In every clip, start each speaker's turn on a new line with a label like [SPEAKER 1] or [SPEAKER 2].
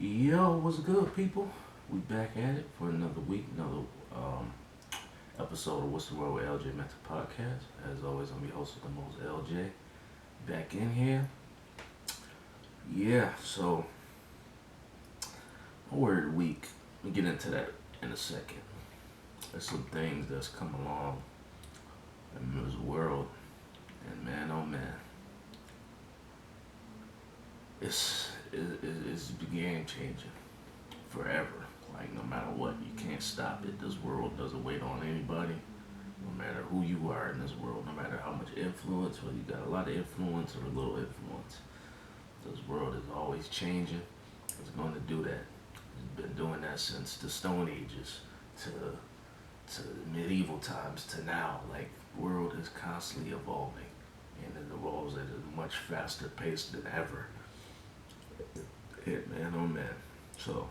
[SPEAKER 1] Yo, what's good, people? We back at it for another week, another episode of What's the World with LJ Mental Podcast. As always, I'm your host with the most, LJ. Back in here. Yeah, so my word of the week. We get into that in a second. There's some things that's come along in this world, and man, oh man, it's game changing forever. Like no matter what, you can't stop it. This world doesn't wait on anybody. No matter who you are in this world, no matter how much influence, whether you got a lot of influence or a little influence, this world is always changing. It's going to do that. It's been doing that since the Stone Ages to medieval times to now. Like the world is constantly evolving, and it evolves at a much faster pace than ever. Man, oh man. So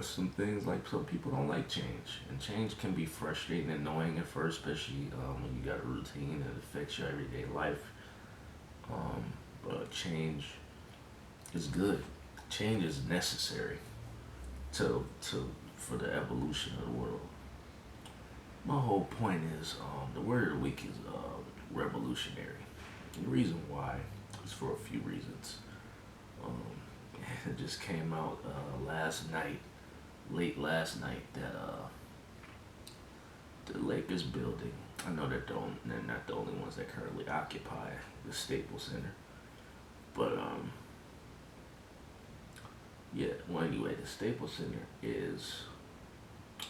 [SPEAKER 1] some things like some people don't like change, and change can be frustrating and annoying at first, especially when you got a routine that affects your everyday life. But change is good. Change is necessary to for the evolution of the world. My whole point is the word of the week is revolutionary. And the reason why is for a few reasons. Um, it just came out last night, late last night, that the Lakers building. I know they're not the only ones that currently occupy the Staples Center, but yeah. Well, anyway, the Staples Center is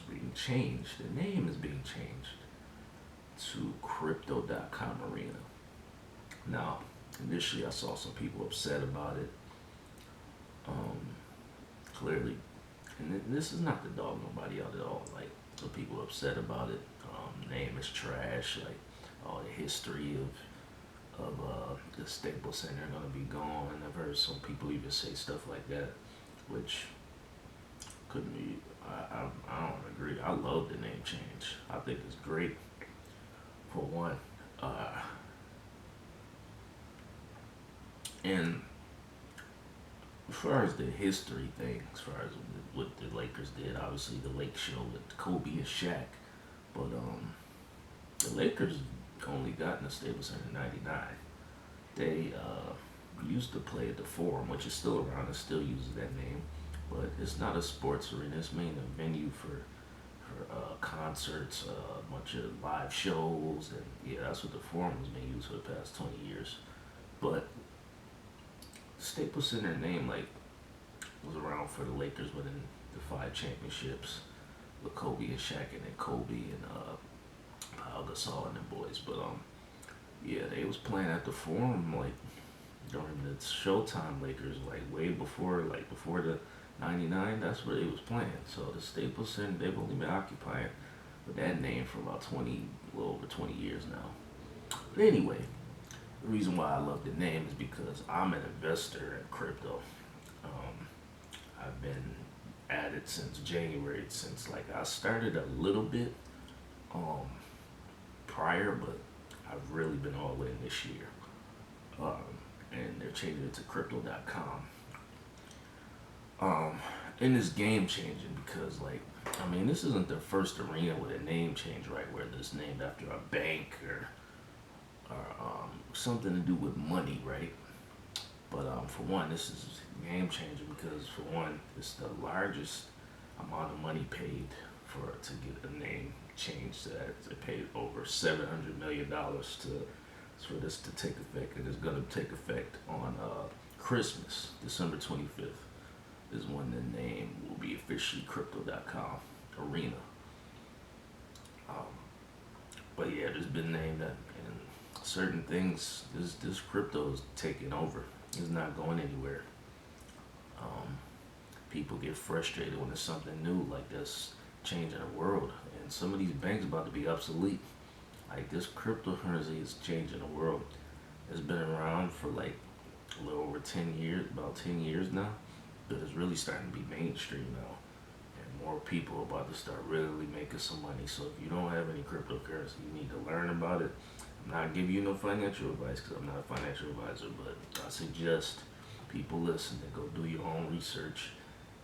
[SPEAKER 1] being changed. The name is being changed to Crypto.com Arena. Now, initially, I saw some people upset about it. Um, Clearly, and this is not to dog nobody out at all. Like, some people upset about it. Name is trash. Like, all the history of the Staples Center gonna be gone. And I've heard some people even say stuff like that, which couldn't be. I don't agree. I love the name change. I think it's great. For one, and as far as the history thing, as far as what the Lakers did, obviously the Lake Show with Kobe and Shaq, but the Lakers only got in the Staples Center in '99. They used to play at the Forum, which is still around and still uses that name, but it's not a sports arena. It's mainly a venue for concerts, a bunch of live shows, and yeah, that's what the Forum has been used for the past 20 years. But Staples Center name like was around for the Lakers winning the five championships with Kobe and Shaq, and then Kobe and Pau Gasol and them boys. But yeah, they was playing at the Forum like during the Showtime Lakers, like way before the '99. That's where they was playing. So the Staples Center, they've only been occupying with that name for about 20, a little over 20 years now. But anyway, the reason why I love the name is because I'm an investor in crypto. I've been at it since January, since like I started a little bit prior, but I've really been all in this year. And they're changing it to crypto.com. And it's game changing because like I mean this isn't the first arena with a name change, right? Where it's named after a bank or something to do with money, right? But for one, this is game changing because for one, it's the largest amount of money paid to get a name changed. That they paid over $700 million for this to take effect, and it's gonna take effect on Christmas, December 25th. Is when the name will be officially Crypto.com Arena. But yeah, there's been named that, and certain things. This crypto is taking over. It's not going anywhere. People get frustrated when there's something new like this changing the world, and some of these banks about to be obsolete. Like this cryptocurrency is changing the world. It's been around for like a little over 10 years, about 10 years now, but it's really starting to be mainstream now. And more people are about to start really making some money. So if you don't have any cryptocurrency, you need to learn about it. I'm not giving you no financial advice because I'm not a financial advisor, but I suggest people listening, go do your own research.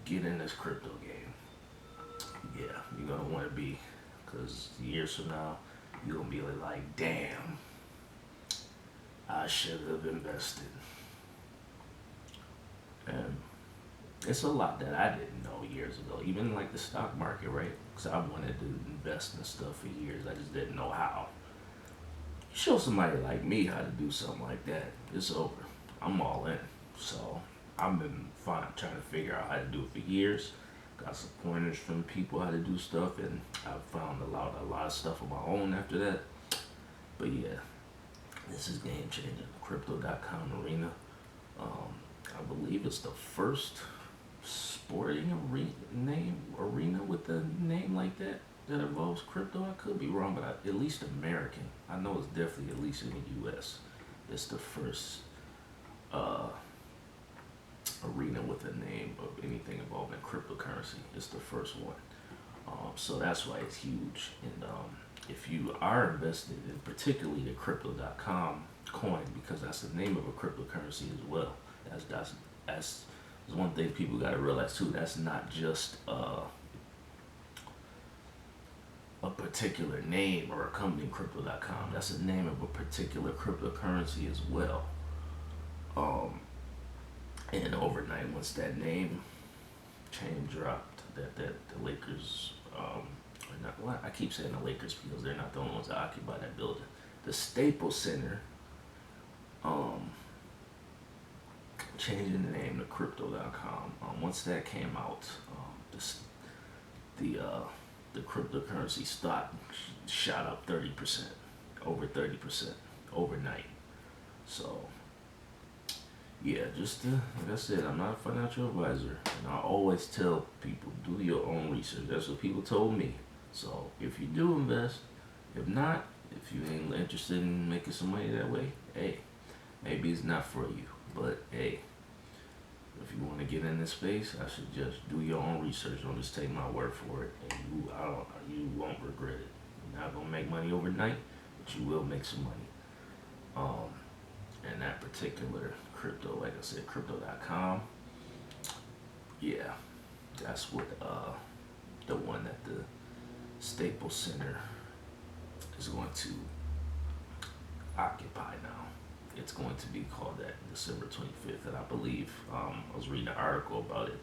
[SPEAKER 1] Get in this crypto game. Yeah, you're gonna want to be, because years from now, you're gonna be like, damn, I should have invested. And it's a lot that I didn't know years ago. Even like the stock market, right? Because I wanted to invest in stuff for years. I just didn't know how. Show somebody like me how to do something like that, it's over. I'm all in. So I've been trying to figure out how to do it for years. Got some pointers from people how to do stuff, and I've found a lot of stuff on my own after that. But yeah, this is game changing. Crypto.com arena. I believe it's the first sporting arena with a name like that involves crypto. I could be wrong, but at least American. I know it's definitely at least in the U.S. It's the first arena with a name of anything involving cryptocurrency. It's the first one. So that's why it's huge. And if you are invested in particularly the crypto.com coin, because that's the name of a cryptocurrency as well. That's one thing people got to realize too. That's not just a particular name or a company, crypto.com. That's the name of a particular cryptocurrency as well. And overnight, once that name chain dropped, that the Lakers, I keep saying the Lakers because they're not the only ones that occupy that building. The Staples Center, changing the name to crypto.com. Once that came out, the cryptocurrency stock shot up 30%, over 30% overnight. So yeah, like I said, I'm not a financial advisor, and I always tell people, do your own research. That's what people told me. So if you do invest, if not, if you ain't interested in making some money that way, hey, maybe it's not for you. But hey, if you want to get in this space, I suggest do your own research. Don't just take my word for it, and you won't regret it. You're not gonna make money overnight, but you will make some money. And that particular crypto, like I said, crypto.com, yeah, that's what the one that the Staples Center is going to occupy now. It's going to be called that December 25th, and I believe I was reading an article about it.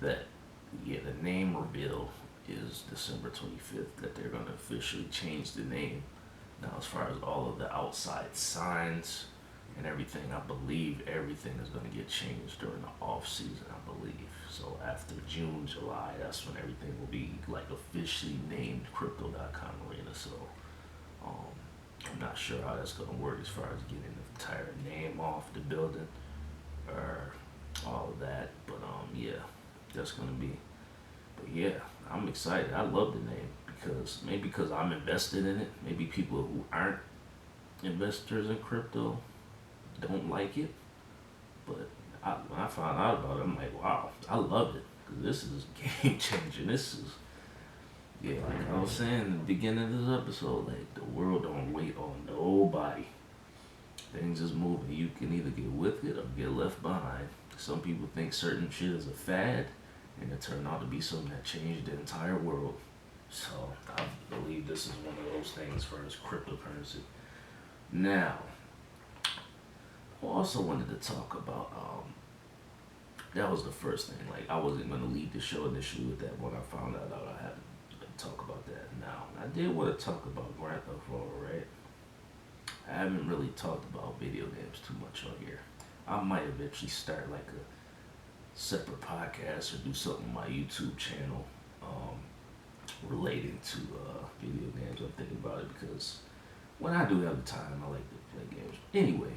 [SPEAKER 1] That the name reveal is December 25th. That they're going to officially change the name. Now, as far as all of the outside signs and everything, I believe everything is going to get changed during the off season. I believe so. After June, July, that's when everything will be like officially named Crypto.com Arena. So. I'm not sure how that's going to work as far as getting the entire name off the building or all of that. But yeah, that's going to be. But yeah, I'm excited. I love the name because I'm invested in it. Maybe people who aren't investors in crypto don't like it. But when I found out about it, I'm like, wow, I love it because this is game changing. This is. Yeah, like I was saying in the beginning of this episode, like the world don't wait on nobody. Things is moving. You can either get with it or get left behind. Some people think certain shit is a fad, and it turned out to be something that changed the entire world. So I believe this is one of those things for this cryptocurrency. Now, I also wanted to talk about that was the first thing. Like I wasn't gonna lead the show initially with that when I found out I had talk about that now. I did want to talk about Grand Theft Auto, right? I haven't really talked about video games too much on here. I might eventually start like a separate podcast or do something on my YouTube channel relating to video games. I'm thinking about it because when I do have the time, I like to play games. Anyway,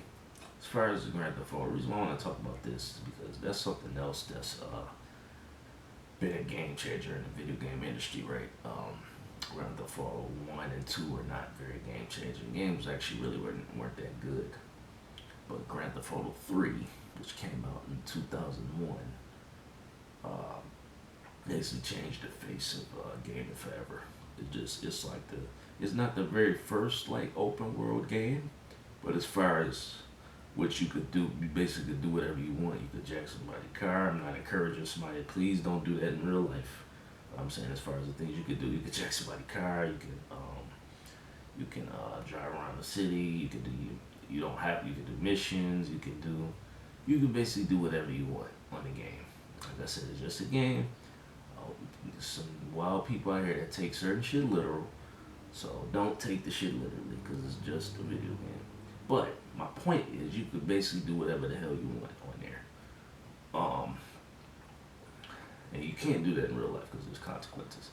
[SPEAKER 1] as far as the Grand Theft Auto, the reason why I want to talk about this is because that's something else that's been a game changer in the video game industry, right? Grand Theft Auto 1 and 2 are not very game changing. Games actually really weren't that good. But Grand Theft Auto 3, which came out in 2001, basically changed the face of gaming forever. It's not the very first like open world game, But as far as what you could do, you basically do whatever you want. You could jack somebody's car. I'm not encouraging somebody. Please don't do that in real life. I'm saying as far as the things you could do, you could jack somebody's car. You can drive around the city. You don't have. You can do missions. You can basically do whatever you want on the game. Like I said, it's just a game. There's some wild people out here that take certain shit literal. So don't take the shit literally because it's just a video game. But my point is, you could basically do whatever the hell you want on there. Um, and you can't do that in real life because there's consequences.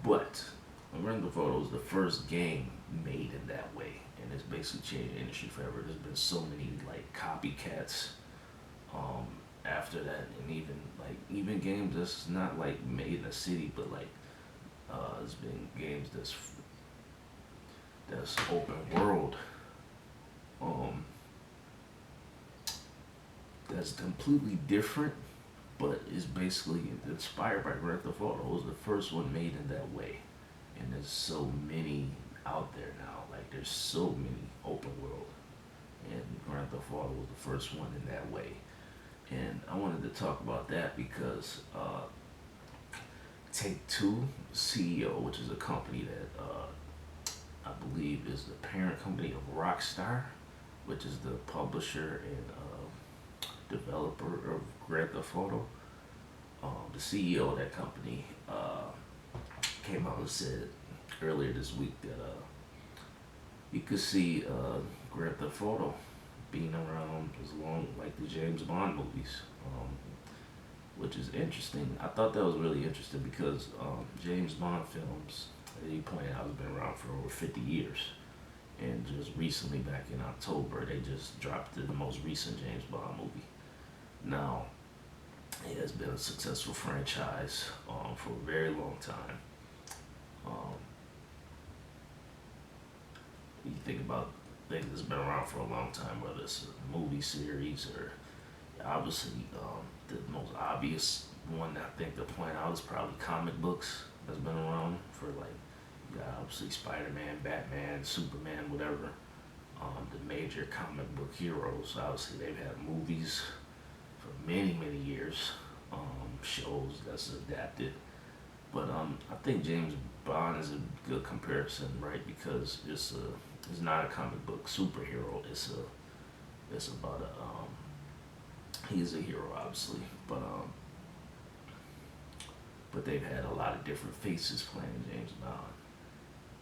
[SPEAKER 1] But Grand Theft Auto is the first game made in that way, and it's basically changed the industry forever. There's been so many like copycats after that, and even games that's not like made in a city, but like there's been games that's open world, that's completely different, but is basically inspired by Grand Theft Auto. It was the first one made in that way, and there's so many out there now. Like there's so many open world, and Grand Theft Auto was the first one in that way. And I wanted to talk about that because Take Two CEO, which is a company that I believe is the parent company of Rockstar, which is the publisher and developer of Grand Theft Auto. The CEO of that company came out and said earlier this week that you could see Grand Theft Auto being around as long like the James Bond movies, which is interesting. I thought that was really interesting because James Bond films, as you pointed out, has been around for over 50 years. And just recently, back in October, they just dropped the most recent James Bond movie. Now, it has been a successful franchise for a very long time. Um, you think about things that's been around for a long time, whether it's a movie series or obviously the most obvious one I think to point out is probably comic books that's been around for like, you got obviously Spider-Man, Batman, Superman, whatever. The major comic book heroes, obviously they've had movies for many, many years, shows that's adapted. But I think James Bond is a good comparison, right? Because it's not a comic book superhero. It's about he's a hero obviously, but they've had a lot of different faces playing James Bond,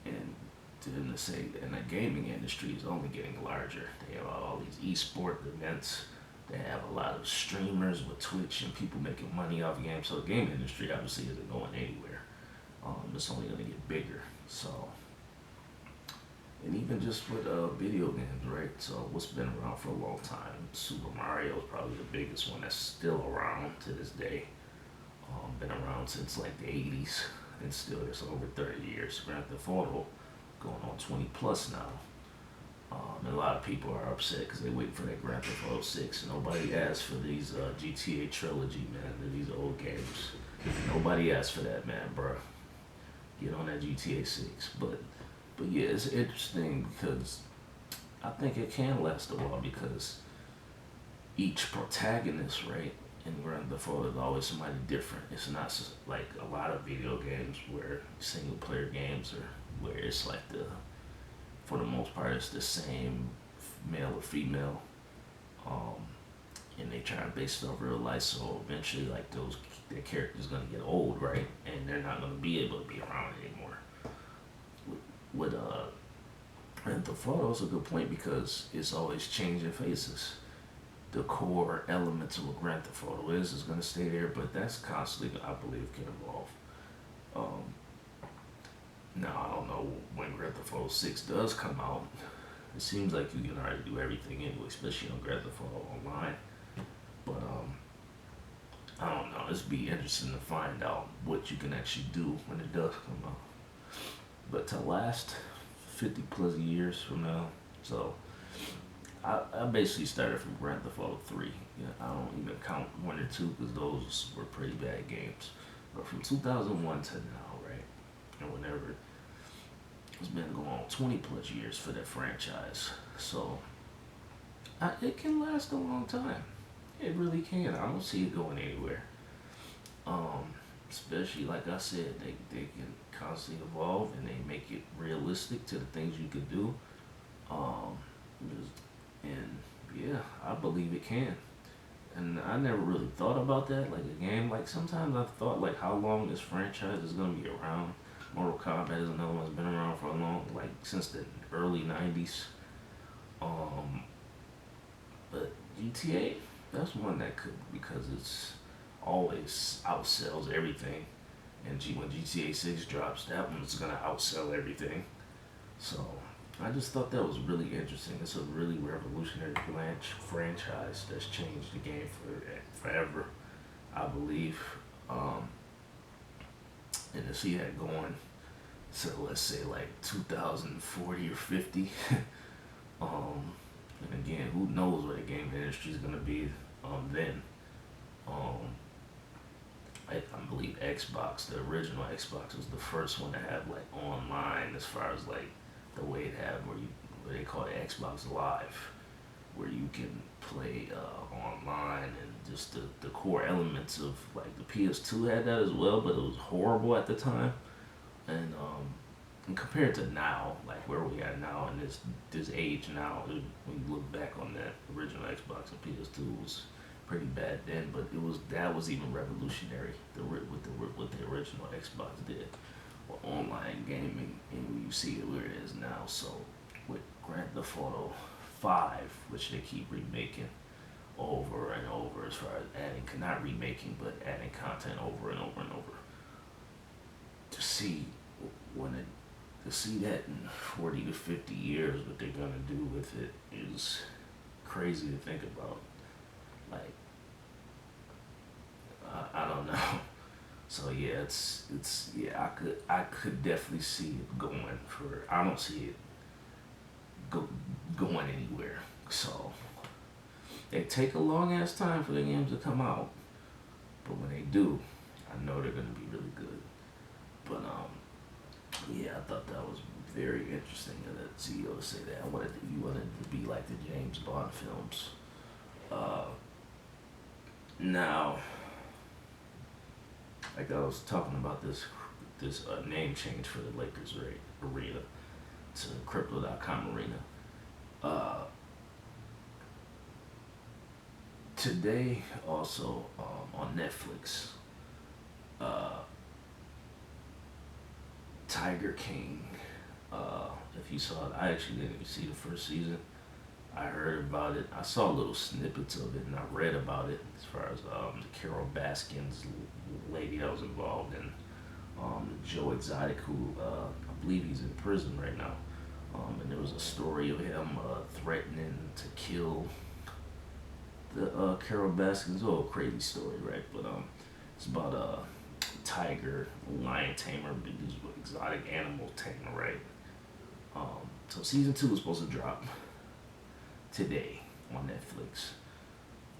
[SPEAKER 1] and to them to say, and the gaming industry is only getting larger. They have all these esport events. They have a lot of streamers with Twitch and people making money off games. So the game industry obviously isn't going anywhere. It's only going to get bigger. So, and even just with video games, right? So what's been around for a long time? Super Mario is probably the biggest one that's still around to this day. Been around since like the 80s and still it's over 30 years. Grand Theft Auto going on 20 plus now. And a lot of people are upset because they're waiting for that Grand Theft Auto 6. Nobody asked for these GTA trilogy, man. They're these old games. Nobody asked for that, man, bro. Get on that GTA 6. But yeah, it's interesting because I think it can last a while because each protagonist, right, in Grand Theft Auto is always somebody different. It's not like a lot of video games where single player games or where it's like for the most part, it's the same male or female, and they try to base it off real life. So eventually, like their character's gonna get old, right, and they're not gonna be able to be around anymore. With Grand Theft Auto is a good point because it's always changing faces. The core elements of what Grand Theft Auto is gonna stay there, but that's constantly, I believe, can evolve. Now, I don't know when Grand Theft Auto 6 does come out. It seems like you can already do everything anyway, especially on Grand Theft Auto Online. But I don't know. It's be interesting to find out what you can actually do when it does come out. But to last 50 plus years from now, so I basically started from Grand Theft Auto 3. Yeah, I don't even count 1 or 2 because those were pretty bad games. But from 2001 to now, right, and whenever it's been going on 20 plus years for that franchise. So It can last a long time. It really can. I don't see it going anywhere. Um, Especially like I said, they can constantly evolve and they make it realistic to the things you could do. Um, and yeah, I believe it can. And I never really thought about that. Like a game, like sometimes I thought like how long this franchise is gonna be around. Mortal Kombat is another one that's been around for a long, like since the early '90s. Um, but GTA, that's one that could because it's always outsells everything. And when GTA 6 drops, that one's gonna outsell everything. So I just thought that was really interesting. It's a really revolutionary franchise that's changed the game forever, I believe. Um, and to see that going, so let's say like 2040 or 50. um, and again, who knows where the game industry is gonna be then. Um, I believe Xbox, the original Xbox, was the first one to have like online as far as like the way it had where they call it Xbox Live, where you can play online and just the core elements of like the PS2 had that as well, but it was horrible at the time. And compared to now, like where we are now in this age now, when you look back on that original Xbox and PS2 was pretty bad then, but that was even revolutionary. What the original Xbox did for online gaming, and you see it where it is now. So with Grand Theft Auto 5, which they keep remaking over and over, as far as adding, not remaking, but adding content over and over and over, to see when it to see that in 40 to 50 years, what they're gonna do with it is crazy to think about. Like, I don't know. So yeah, it's yeah. I could definitely see it going for. I don't see it going anywhere. So they take a long ass time for the games to come out, but when they do, I know they're gonna be really good. But yeah, I thought that was very interesting of that CEO to say that. You wanted to be like the James Bond films. Uh, Now, like I was talking about this name change for the Lakers arena to Crypto.com arena. Uh, Today also on Netflix, uh, Tiger King. If you saw it, I actually didn't even see the first season. I heard about it. I saw little snippets of it, and I read about it as far as the Carol Baskins lady that was involved, and Joe Exotic, who I believe he's in prison right now. And there was a story of him threatening to kill the Carol Baskins. Oh, crazy story, right? But it's about a tiger, lion tamer, exotic animal tamer, right? So season 2 is supposed to drop today on Netflix.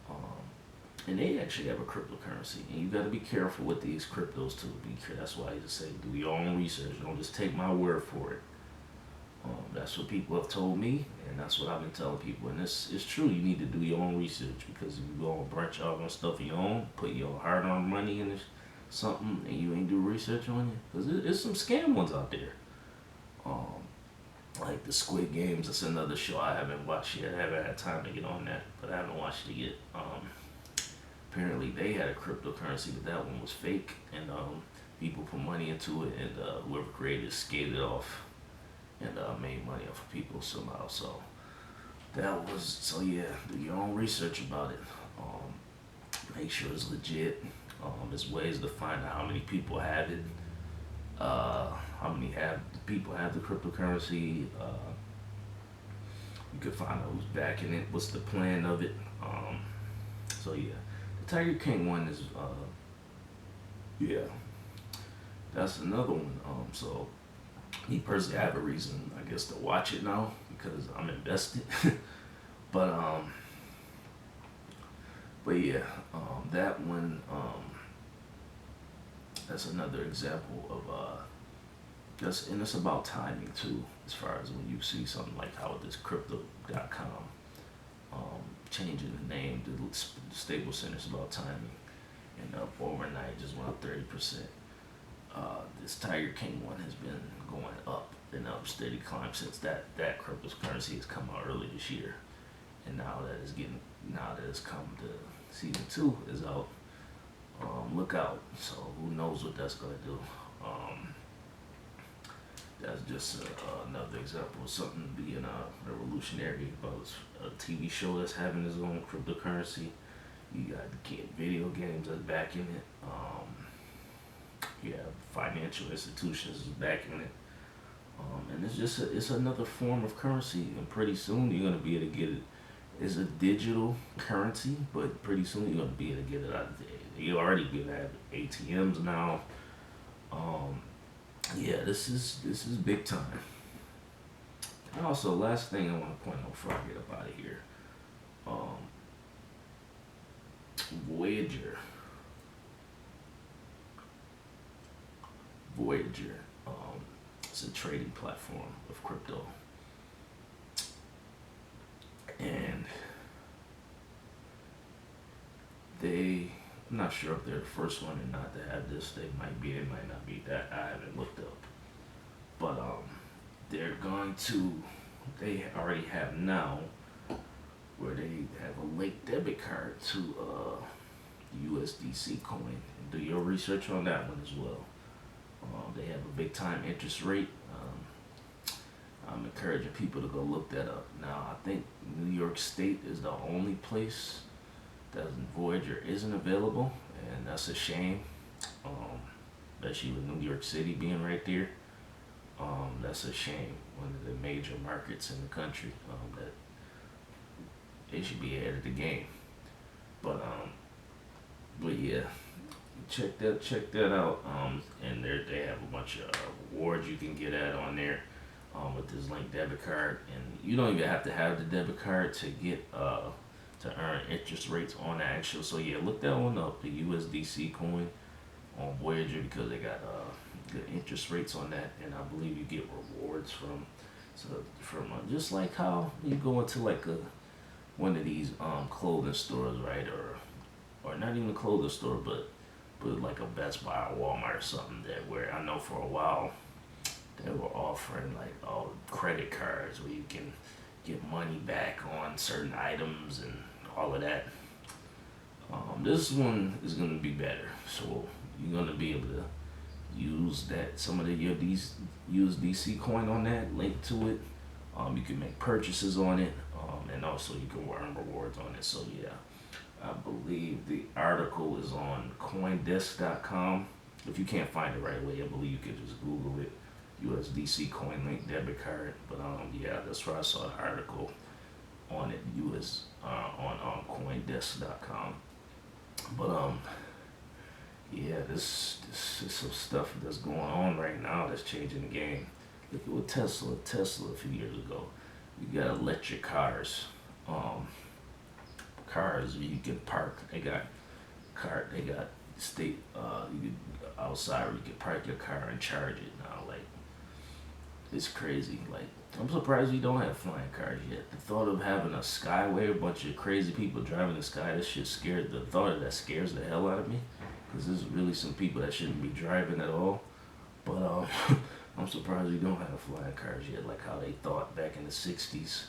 [SPEAKER 1] Um, and they actually have a cryptocurrency, and you got to be careful with these cryptos too. That's why I just say do your own research. Don't just take my word for it. That's what people have told me, and that's what I've been telling people. And it's true. You need to do your own research because if you go and branch out on stuff of your own, put your hard-earned money in something, and you ain't do research on it, because there's some scam ones out there. Um, like the Squid Games, that's another show I haven't watched yet. I haven't had time to get on that, but I haven't watched it yet. Apparently they had a cryptocurrency, but that one was fake, and people put money into it, and whoever created it skated off and made money off of people somehow. So yeah, do your own research about it. Make sure it's legit. There's ways to find out how many people have it. How many people have the cryptocurrency. You can find out who's backing it, what's the plan of it. So yeah, the Tiger King one is yeah, that's another one. So me personally, I have a reason, I guess, to watch it now because I'm invested. but but yeah, that one, that's another example of and it's about timing too, as far as when you see something like how this crypto.com changing the name to Staples Center. It's about time. And up overnight, just went up 30%. This Tiger King one has been going up and up, steady climb since that cryptocurrency has come out early this year, and now that it's come to season 2 is out. Look out. So who knows what that's gonna do. That's just another example of something being revolutionary about a TV show that's having its own cryptocurrency. You got video games that's backing it. You have financial institutions backing it. And it's another form of currency. And pretty soon you're gonna be able to get it. It's a digital currency, but pretty soon you're gonna be able to get it out of there. You already have ATMs now. Yeah, this is big time. And also, last thing I want to point out before I get up out of here, Voyager. Voyager. It's a trading platform of crypto, and I'm not sure if they're the first one or not to have this. They might be, they might not be. That I haven't looked up. But they already have now where they have a linked debit card to USDC coin. Do your research on that one as well. They have a big time interest rate. I'm encouraging people to go look that up. Now, I think New York State is the only place that Voyager isn't available, and that's a shame. Especially with New York City being right there. That's a shame. One of the major markets in the country, that they should be ahead of the game. But yeah, check that out. And they have a bunch of rewards you can get at on there. With this linked debit card, and you don't even have to have the debit card to get to earn interest rates on the actual. So yeah, look that one up, the USDC coin on Voyager, because they got good interest rates on that, and I believe you get rewards from just like how you go into like one of these clothing stores, right, or not even a clothing store, but like a Best Buy or Walmart or something, that where I know for a while they were offering like credit cards where you can get money back on certain items and all of that. This one is gonna be better, so you're gonna be able to use some of your USDC coin on that, link to it. You can make purchases on it, and also you can earn rewards on it. So yeah, I believe the article is on CoinDesk.com. If you can't find it right away, I believe you can just Google it. USDC coin linked debit card. But yeah, that's where I saw the article on it. On CoinDesk.com. But yeah, this is some stuff that's going on right now that's changing the game. Look at what Tesla a few years ago. You got electric cars. Cars you can park. They got state you can outside where you can park your car and charge it now. Like, it's crazy. Like, I'm surprised we don't have flying cars yet. The thought of having a skyway, a bunch of crazy people driving the sky, this shit scared. The thought of that scares the hell out of me, because there's really some people that shouldn't be driving at all. But I'm surprised we don't have flying cars yet, like how they thought back in the '60s.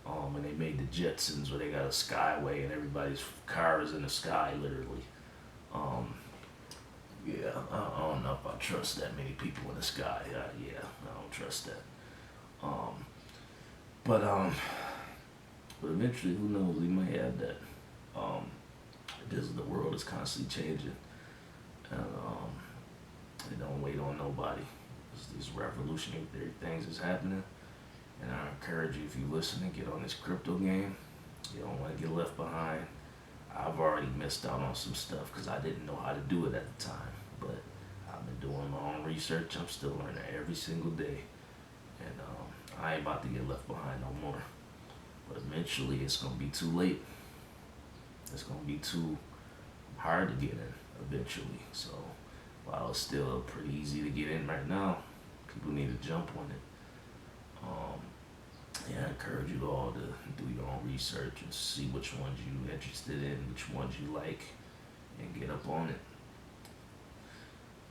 [SPEAKER 1] When they made the Jetsons, where they got a skyway and everybody's car is in the sky, literally. Yeah, I don't know if I trust that many people in the sky. Yeah, I don't trust that. But eventually, who knows? We might have that. The world is constantly changing, and they don't wait on nobody. These revolutionary things is happening, and I encourage you, if you listen and get on this crypto game, you don't want to get left behind. I've already missed out on some stuff because I didn't know how to do it at the time, but I've been doing my own research. I'm still learning every single day, and I ain't about to get left behind no more. But eventually, it's gonna be too late. It's gonna be too hard to get in eventually. So while it's still pretty easy to get in right now, people need to jump on it. yeah, I encourage you all to do your own research and see which ones you interested in, which ones you like, and get up on it.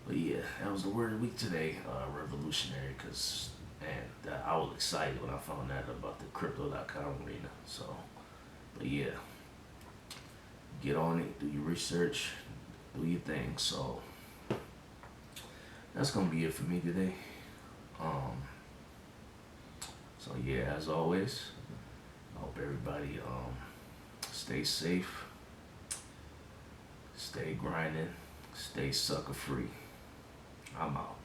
[SPEAKER 1] But yeah, that was the word of the week today, revolutionary, because man, I was excited when I found out about the crypto.com arena. So, but yeah, get on it, do your research, do your thing. So that's gonna be it for me today. Um, so yeah, as always, I hope everybody stay safe, stay grinding, stay sucker free. I'm out.